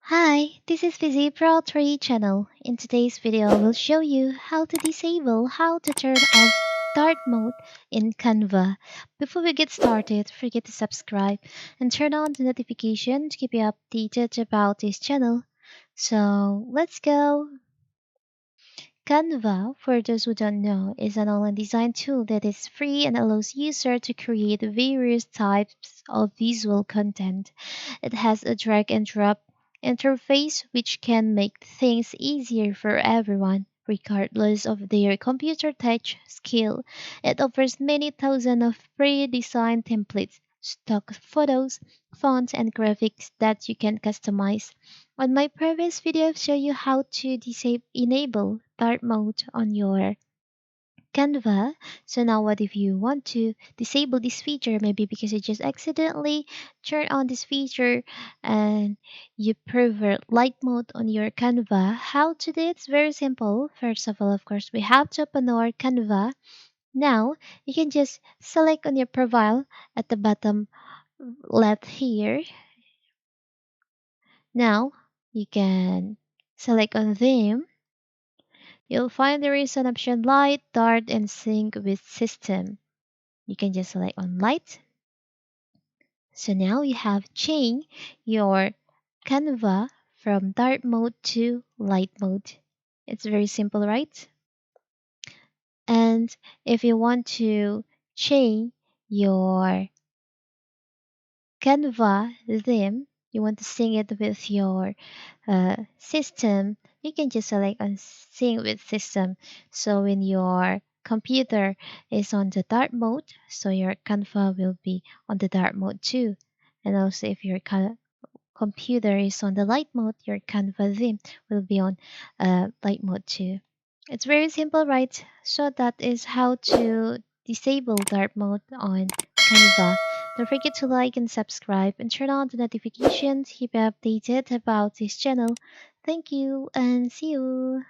Hi, this is Fizzy Pro 3 channel. In today's video, I will show you how to turn off dark mode in Canva. Before we get started, forget to subscribe and turn on the notification to keep you updated about this channel. So let's go. Canva, for those who don't know, is an online design tool that is free and allows users to create various types of visual content. It has a drag and drop interface which can make things easier for everyone, regardless of their computer touch skill. It offers many thousands of pre-designed templates, stock photos, fonts, and graphics that you can customize. On my previous video, I've shown you how to enable dark mode on your Canva. So now what if you want to disable this feature, maybe because you just accidentally turn on this feature and you prefer light mode on your Canva. How to do it? It's very simple. First of all, of course, we have to open our Canva. Now you can just select on your profile at the bottom left here. Now you can select on them. You'll find there is an option light, dark, and sync with system. You can just select on light. So now you have changed your Canva from dark mode to light mode. It's very simple, right? And if you want to change your Canva theme, you want to sync it with your system, you can just select on sync with system. So when your computer is on the dark mode, so your Canva will be on the dark mode too. And also if your computer is on the light mode, your Canva theme will be on light mode too. It's very simple, right? So that is how to disable dark mode on Canva. Don't forget to like and subscribe and turn on the notifications to keep you updated about this channel. Thank you and see you.